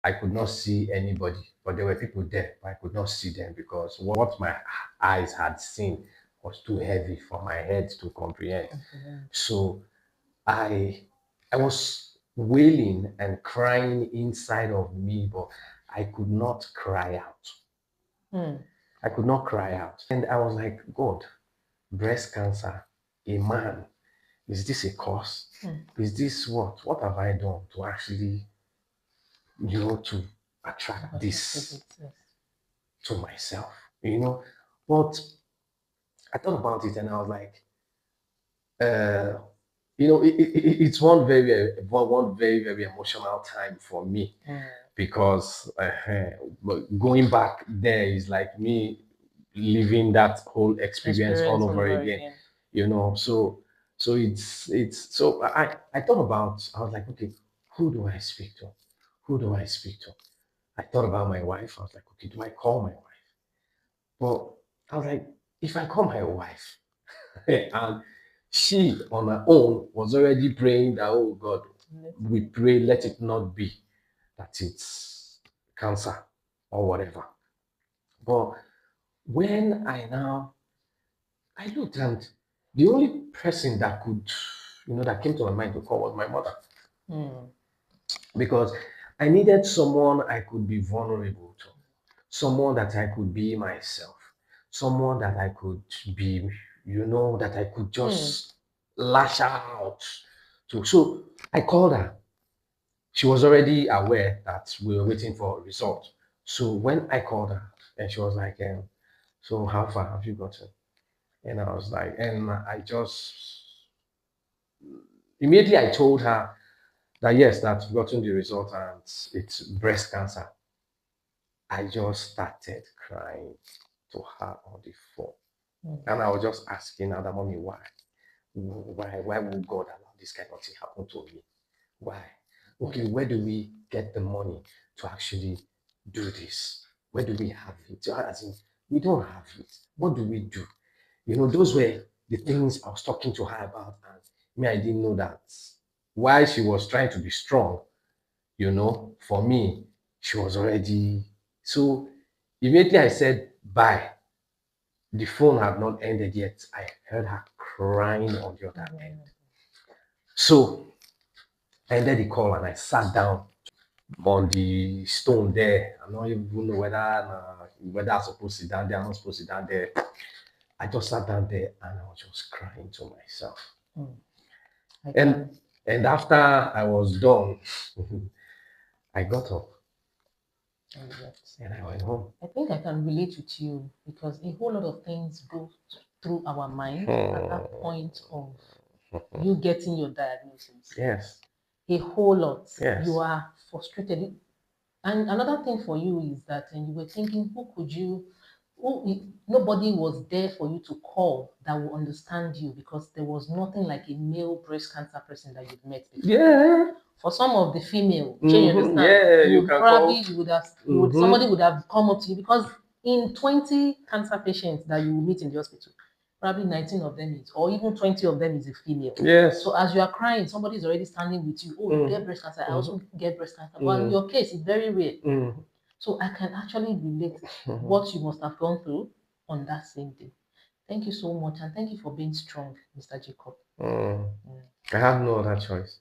I could not see anybody, but there were people there, but I could not see them because what my eyes had seen was too heavy for my head to comprehend. So I I was wailing and crying inside of me, but I could not cry out. I could not cry out. And I was like, God, breast cancer, a man, is this a cause? Is this what? What have I done to actually, to attract this to myself? But I thought about it and I was like, uh, it's one very, very emotional time for me because but going back there is like me living that whole experience all over again. So I thought about, I was like, okay, who do I speak to? Who do I speak to? I thought about my wife. I was like, okay, do I call my wife? But I was like, if I call my wife, and she on her own was already praying that, oh God, we pray, let it not be that it's cancer or whatever. But when I looked, and the only person that could, that came to my mind to call was my mother. Because I needed someone I could be vulnerable to, someone that I could be myself, someone that I could be, that I could just lash out to. So I called her. She was already aware that we were waiting for a result. So when I called her, and she was like, so how far have you gotten? And I was like, and I just immediately I told her that yes, that I've gotten the result and it's breast cancer. I just started crying to her on the phone. And I was just asking her, mommy, why? Why would God allow this kind of thing happen to me? Why? Okay, where do we get the money to actually do this? Where do we have it? As in, we don't have it. What do we do? Those were the things I was talking to her about. And me, I didn't know that while she was trying to be strong, for me, she was already. So immediately I said bye. The phone had not ended yet. I heard her crying on the other end. So I ended the call and I sat down on the stone there. I don't even know whether I'm supposed to sit down there, I'm not supposed to sit down there. I just sat down there and I was just crying to myself. And after I was done, I got up and I went home. I think I can relate with you because a whole lot of things go through our mind at that point of you getting your diagnosis. Yes. A whole lot. Yes. You are frustrated. And another thing for you is that you were thinking, nobody was there for you to call that will understand you because there was nothing like a male breast cancer person that you've met before. Yeah. For some of the female, you understand? Yeah, you would probably, call. you would have, somebody would have come up to you because in 20 cancer patients that you will meet in the hospital, probably 19 of them is, or even 20 of them is a female. Yes. So as you are crying, somebody is already standing with you. Oh, you get breast cancer. I also get breast cancer. But in your case, it's very rare. So I can actually relate what you must have gone through on that same day. Thank you so much, and thank you for being strong, Mr. Jacob. I have no other choice.